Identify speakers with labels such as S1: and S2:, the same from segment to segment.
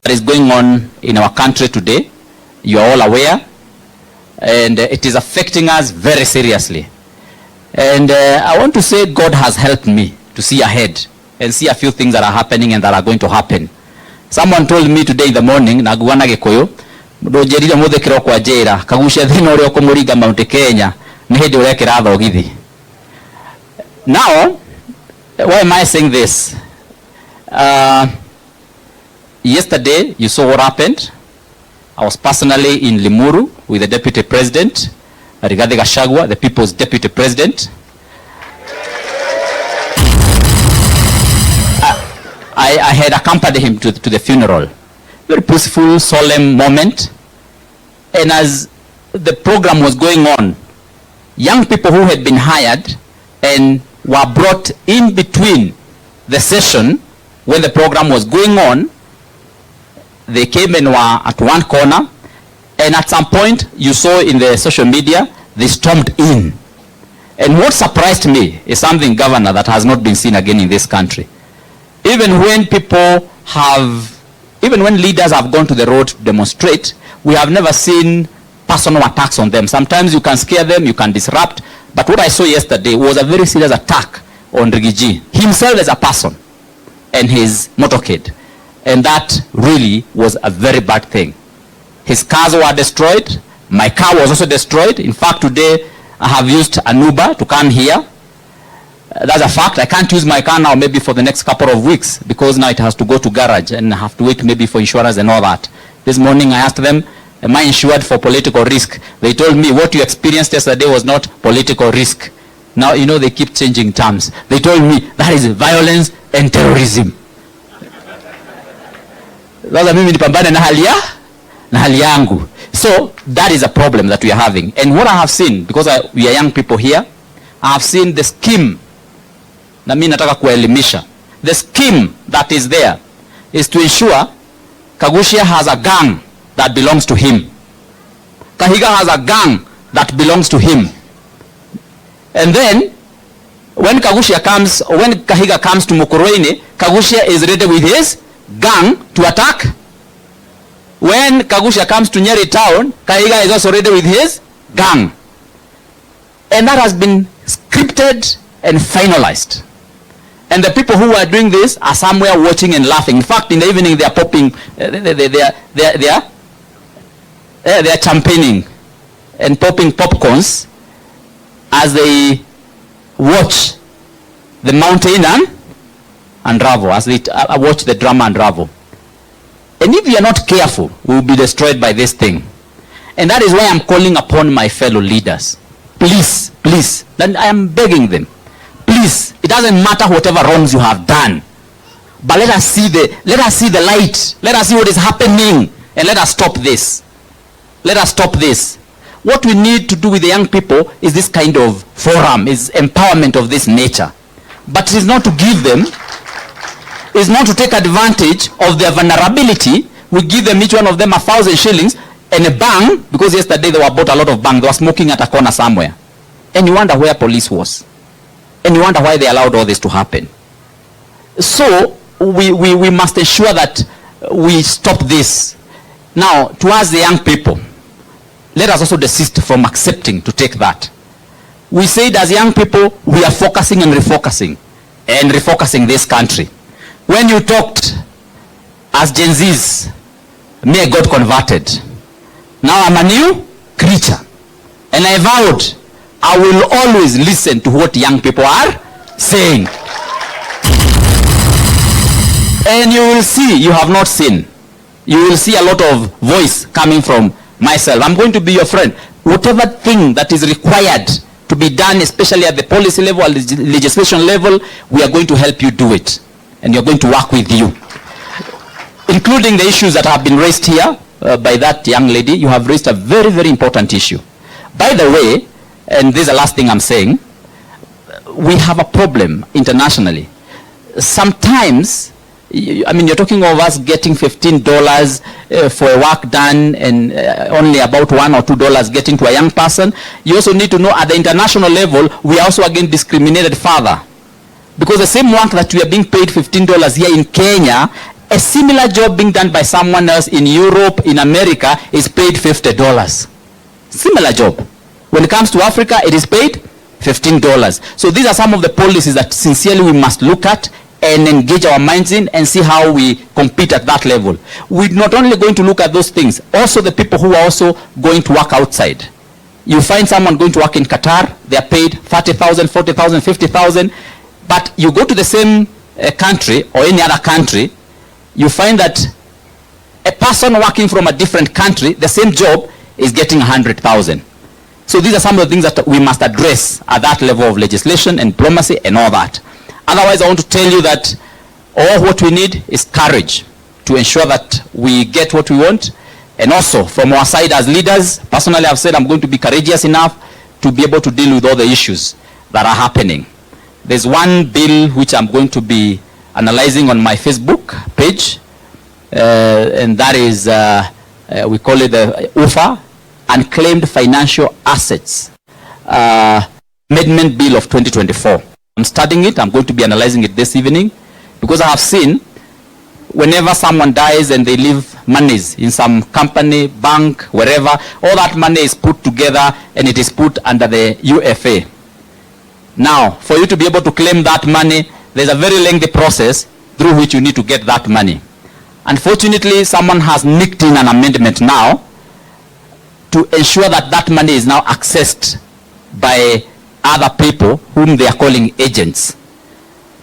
S1: That is going on in our country today, you are all aware, and it is affecting us very seriously. And I want to say God has helped me to see ahead and see a few things that are happening and that are going to happen. Someone told me today in the morning, naguana gikuyu, ndojerire muthikiro kwa njira, kagucia thina uria ukumuringa Mount Kenya, ni hindi urekira thogithi. Now, why am I saying this? Yesterday, you saw what happened. I was personally in Limuru with the Deputy President, Rigathi, the People's Deputy President. I had accompanied him to the funeral. Very peaceful, solemn moment. And as the program was going on, young people who had been hired and were brought in between the session when the program was going on, they came and were at one corner, and at some point you saw in the social media they stormed in. And what surprised me is something, Governor, that has not been seen again in this country. Even when leaders have gone to the road to demonstrate, we have never seen personal attacks on them. Sometimes you can scare them, you can disrupt, but what I saw yesterday was a very serious attack on Rigathi himself as a person and his motorcade. And that really was a very bad thing. His cars were destroyed. My car was also destroyed. In fact, today I have used an Uber to come here. That's a fact. I can't use my car now maybe for the next couple of weeks because now it has to go to garage and I have to wait maybe for insurance and all that. This morning I asked them, am I insured for political risk? They told me what you experienced yesterday was not political risk. Now, you know, they keep changing terms. They told me that is violence and terrorism. So that is a problem that we are having. And what I have seen, because we are young people here, I have seen the scheme. The scheme that is there is to ensure Kagushia has a gang that belongs to him. Kahiga has a gang that belongs to him. And then when Kagushia comes, when Kahiga comes to Mukurweini, Kagushia is ready with his gang to attack. When Kagushia comes to Nyeri town, Kahiga is also ready with his gang. And that has been scripted and finalized. And the people who are doing this are somewhere watching and laughing. In fact, in the evening they are popping, they are champagning and popping popcorns as they watch the mountain unravel, as they watch the drama unravel. And if we are not careful, we will be destroyed by this thing. And that is why I'm calling upon my fellow leaders. Please, please, then I am begging them. Please, it doesn't matter whatever wrongs you have done. But let us see the light. Let us see what is happening. And let us stop this. Let us stop this. What we need to do with the young people is this kind of forum, is empowerment of this nature. But it is not to give them, is not to take advantage of their vulnerability. We give them, each one of them, 1,000 shillings and a bang, because yesterday they were bought a lot of bang. They were smoking at a corner somewhere. And you wonder where police was. And you wonder why they allowed all this to happen. So we must ensure that we stop this. Now, towards the young people, let us also desist from accepting to take that. We said as young people, we are focusing and refocusing this country. When you talked as Gen Zs, me I got converted. Now I'm a new creature. And I vowed I will always listen to what young people are saying. And you will see, you have not seen. You will see a lot of voice coming from myself. I'm going to be your friend. Whatever thing that is required to be done, especially at the policy level, legislation level, we are going to help you do it. And you're going to work with you. Including the issues that have been raised here by that young lady. You have raised a very, very important issue. By the way, and this is the last thing I'm saying, we have a problem internationally. Sometimes, I mean, you're talking of us getting $15 for a work done and only about $1 or $2 getting to a young person. You also need to know at the international level, we are also again discriminated further. Because the same work that we are being paid $15 here in Kenya, a similar job being done by someone else in Europe, in America, is paid $50. Similar job. When it comes to Africa, it is paid $15. So these are some of the policies that sincerely we must look at and engage our minds in and see how we compete at that level. We're not only going to look at those things, also the people who are also going to work outside. You find someone going to work in Qatar, they are paid 30,000, 40,000, 50,000, but you go to the same country or any other country, you find that a person working from a different country, the same job, is getting 100,000. So these are some of the things that we must address at that level of legislation and diplomacy and all that. Otherwise, I want to tell you that all what we need is courage to ensure that we get what we want. And also, from our side as leaders, personally I've said I'm going to be courageous enough to be able to deal with all the issues that are happening. There's one bill which I'm going to be analyzing on my Facebook page, and that is, we call it the UFA, Unclaimed Financial Assets Amendment Bill of 2024. I'm studying it. I'm going to be analyzing it this evening because I have seen whenever someone dies and they leave monies in some company, bank, wherever, all that money is put together and it is put under the UFA. Now, for you to be able to claim that money, there's a very lengthy process through which you need to get that money. Unfortunately, someone has nicked in an amendment now to ensure that that money is now accessed by other people whom they are calling agents.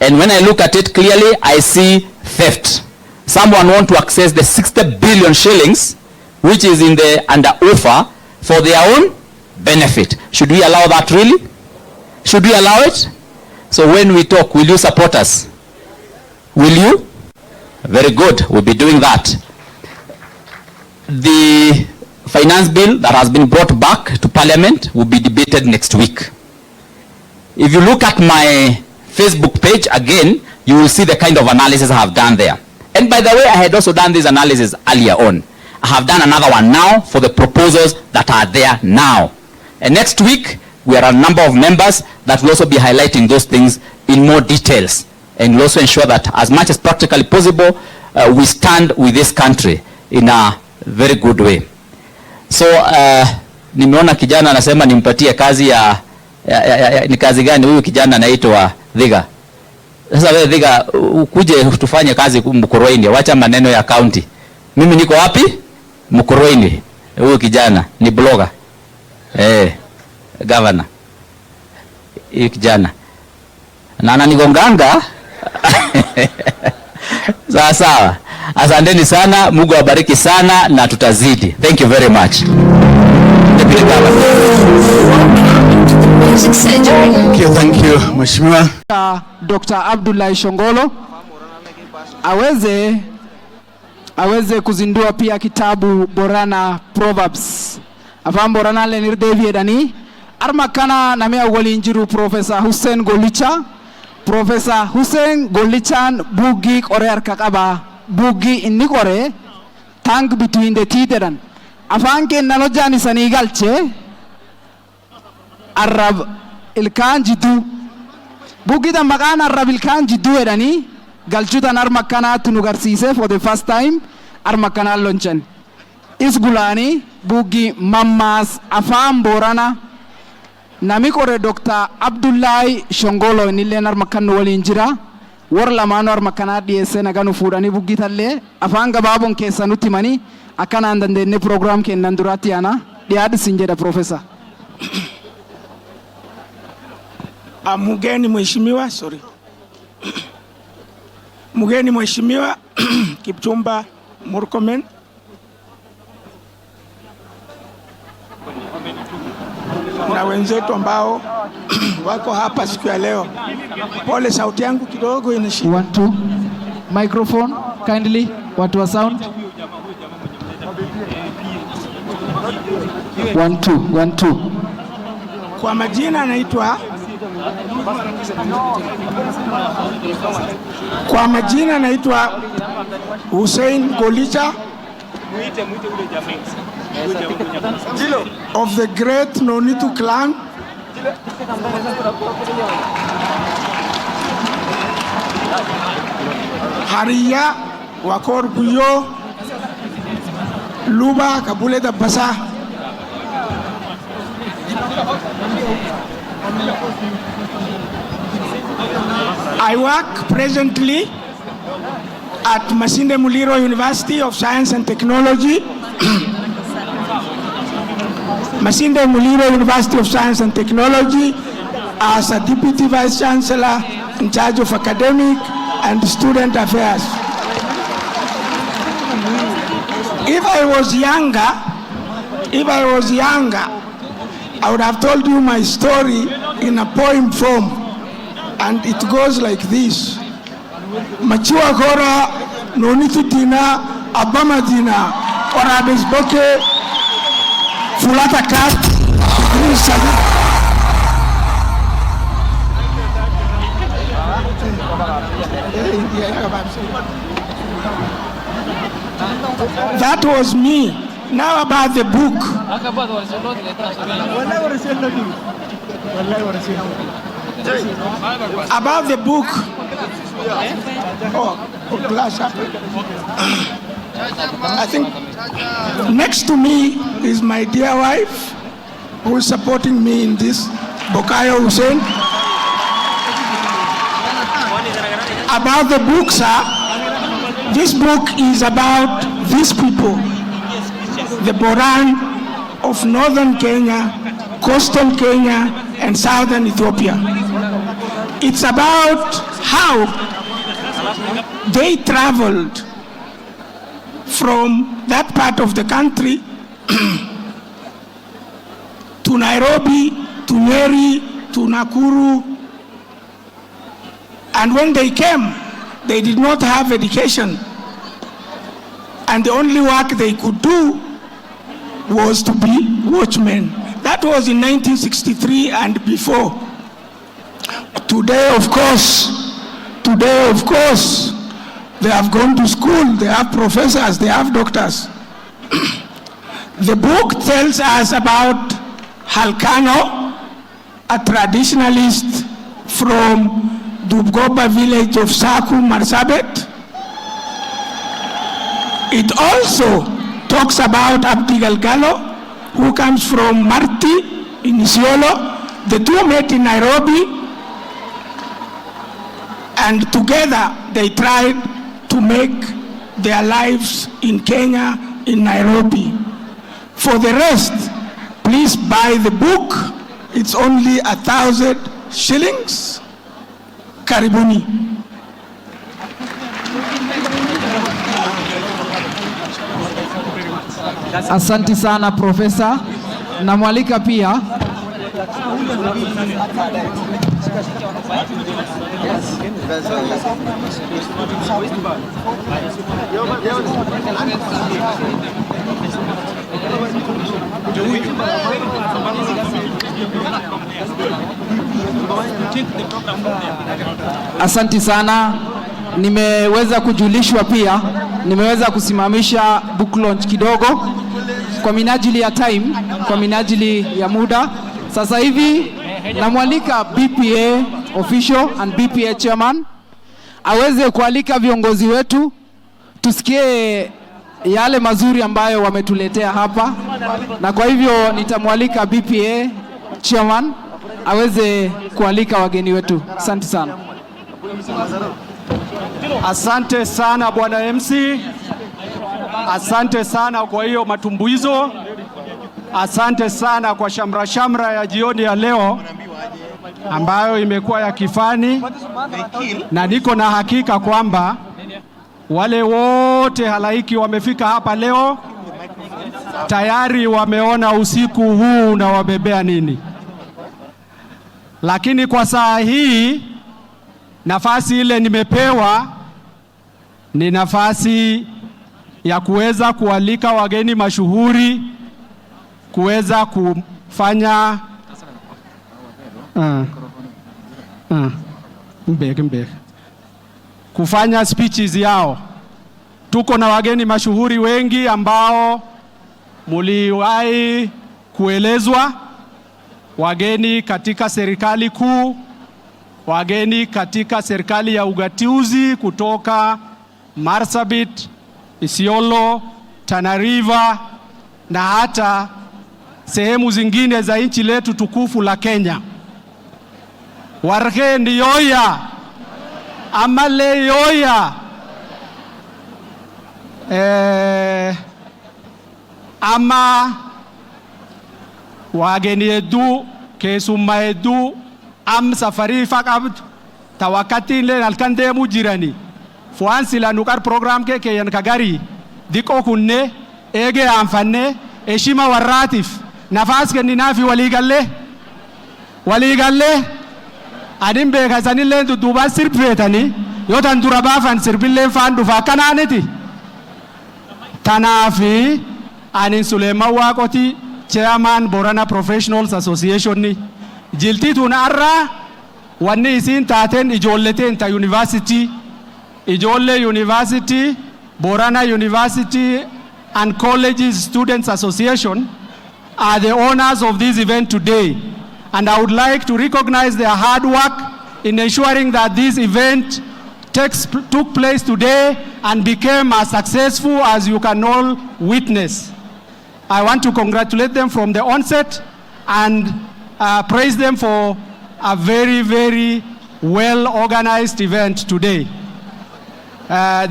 S1: And when I look at it clearly, I see theft. Someone want to access the 60 billion shillings, which is in the under offer for their own benefit. Should we allow that really? Should we allow it? So when we talk, will you support us? Will you? Very good. We'll be doing that. The finance bill that has been brought back to Parliament will be debated next week. If you look at my Facebook page again, you will see the kind of analysis I have done there. And by the way, I had also done this analysis earlier on. I have done another one now for the proposals that are there now. And next week, we are a number of members that will also be highlighting those things in more details. And we'll also ensure that as much as practically possible, we stand with this country in a very good way. So, nimeona kijana anasema nimpatie kazi ni kazi gani huyu kijana anaitwa Dhiga. Sasa wewe Dhiga ukuje tufanye kazi Mkurueni, wacha maneno ya county. Mimi niko wapi? Mkurueni. Huyu kijana ni blogger. Governor. Huyu kijana. Na ananigonganga. Sawa sawa. Asanteni sana, Mungu awabariki sana na tutazidi. Thank you very much.
S2: Okay, thank you, Mheshimiwa.
S3: Dr. Abdullahi Shongolo aweze kuzindua pia kitabu Borana Proverbs. Afam Borana le nirdevi dani armakana na mea walinjiru Professor Hussein Golicha. Professor Hussein Golichan bugi kore arkakaba bugi inni kore tank between the teeth dan afan ke nalojani sani galche arab ilkan jidu bugi da magana arab ilkan jidu edani galchutan armakana tunugarsise for the first time armakana lonchan isgulani bugi mammas afam Borana Namikore Dr. Abdullahi Shongolo nille narmakano walinjira warla manor makana DSN aganu fudani bugitalle afanga babon kesa nutimani akana andande ne program ke nandurati ana diad sinjeda professor.
S4: Mugeni mheshimiwa, sorry. Mugeni mheshimiwa Kipchumba Murkomen. Na wenzetu ambao wako hapa siku ya leo. Pole, sauti yangu kidogo inashika.
S3: 1 2 microphone kindly, watu wa sound. 1 2
S4: Kwa majina naitwa Hussein Golicha of the great Nonitu clan. Hariya Wakor Buyo Luba Kabule da Basa. I work presently at Masinde Muliro University of Science and Technology. Masinde Muliro University of Science and Technology as a Deputy Vice Chancellor in charge of academic and student affairs. If I was younger, I would have told you my story in a poem form, and it goes like this. Machiwa Kora, Nonitu Dina, Abama Dina, Orabes Boke, Fulata Kat, That was me. Now about the book. About the book. Oh, glass up. I think next to me is my dear wife, who is supporting me in this, Bokayo Hussein. About the book, sir, this book is about these people, the Borana of northern Kenya, coastal Kenya, and southern Ethiopia. It's about how they traveled from that part of the country to Nairobi, to Nyeri, to Nakuru. And when they came, they did not have education. And the only work they could do was to be watchmen. That was in 1963 and before. Today, of course, they have gone to school, they have professors, they have doctors. The book tells us about Halkano, a traditionalist from Dubgoba village of Saku, Marsabit. It also talks about Abdi Galgalo, who comes from Marti in Isiolo. The two met in Nairobi, and together they tried to make their lives in Kenya, in Nairobi. For the rest, please buy the book. It's only 1,000 shillings. Karibuni.
S3: Asante sana Profesa. Namwalika pia Asante sana. Nimeweza kujulishwa pia, nimeweza kusimamisha book launch kidogo kwa minajili ya time, kwa minajili ya muda. Sasa hivi namwalika BPA official and BPA chairman aweze kualika viongozi wetu tusikie yale mazuri ambayo wametuletea hapa, na kwa hivyo nitamwalika BPA chairman aweze kualika wageni wetu. Asante sana.
S5: Asante sana Bwana MC. Asante sana kwa hiyo matumbuizo. Asante sana kwa shamra ya jioni ya leo ambayo imekuwa ya kifani, na niko na hakika kwamba wale wote halaiki wamefika hapa leo tayari wameona usiku huu na wabebea nini. Lakini kwa saa hii nafasi ile nimepewa ni nafasi ya kuweza kualika wageni mashuhuri kuweza kufanya kufanya speeches yao. Tuko na wageni mashuhuri wengi ambao muliwahi kuelezwa, wageni katika serikali kuu, wageni katika serikali ya ugatuzi kutoka Marsabit, Isiolo, Tana River na hata sehemu zingine za nchi letu tukufu la Kenya. Warke ndi yoya, amale yoya, ama wageni edu, kesumma edu, am safari faqabd, tawakati le halkan deemu jirani. Fuan sila nukar program ke yan kagari, diko kunne, ege anfanne, eshima warratif, nafas ke ninafi waligalle, adin beka sanille duba sirpetani, yotan durabafan sirpille fan dufa kananeti. Tanafi, anin Sulema Wakoti, Chairman Borana Professionals Association ni. Jilti tuna arra, wanni isin taten ijollete ta university, Ijolle University, Borana University and Colleges Students Association are the owners of this event today. And I would like to recognize their hard work in ensuring that this event took place today and became as successful as you can all witness. I want to congratulate them from the onset and praise them for a very, very well-organized event today.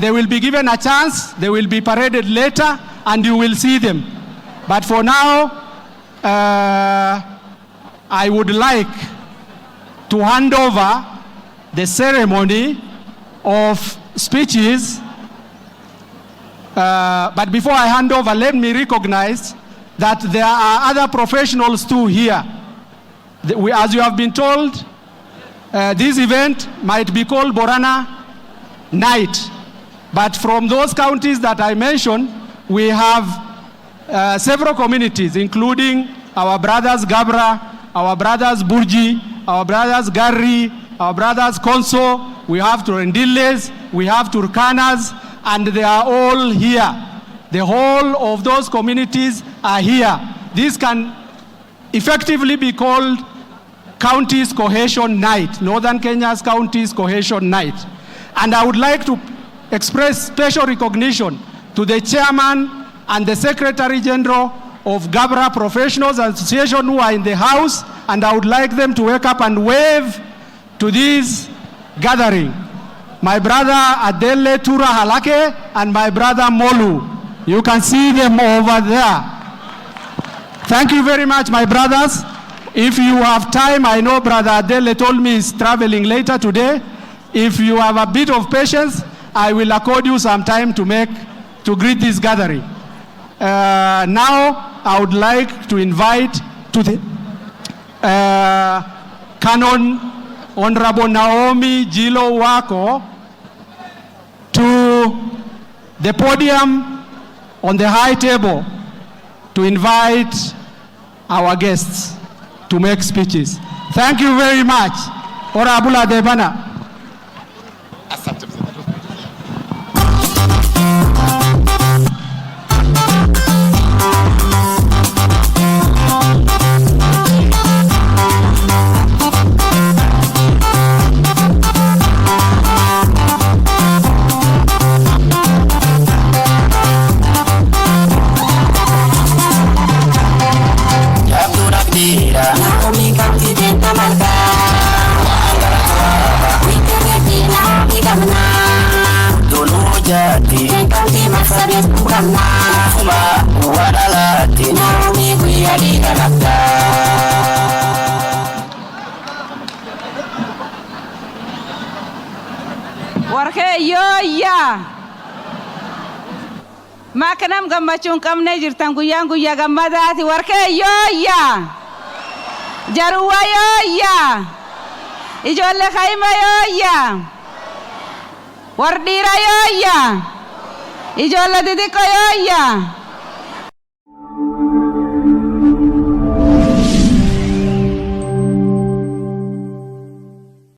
S5: They will be given a chance, they will be paraded later, and you will see them. But for now, I would like to hand over the ceremony of speeches. But before I hand over, let me recognize that there are other professionals too here. As you have been told, this event might be called Borana Night. But from those counties that I mentioned, we have several communities, including our brothers Gabra, our brothers Burji, our brothers Garri, our brothers Konso, we have Turendiles, we have Turkanas, and they are all here. The whole of those communities are here. This can effectively be called Counties Cohesion Night, Northern Kenya's Counties Cohesion Night. And I would like to express special recognition to the chairman and the secretary general of Gabra Professionals Association who are in the house, and I would like them to wake up and wave to this gathering. My brother Adele Tura Halake and my brother Molu. You can see them over there. Thank you very much, my brothers. If you have time, I know brother Adele told me he's traveling later today. If you have a bit of patience, I will accord you some time to greet this gathering. Now, I would like to invite to the Canon Honorable Naomi Jilo Wako to the podium on the high table to invite our guests to make speeches. Thank you very much. Orabula Debana.
S6: Warke yoya makanam gammachun kamne jirtan guyyan guyya gammadati warke yoya jaruwa yoya ijolle khayma yoya wardira yoya ijolle didiko yoya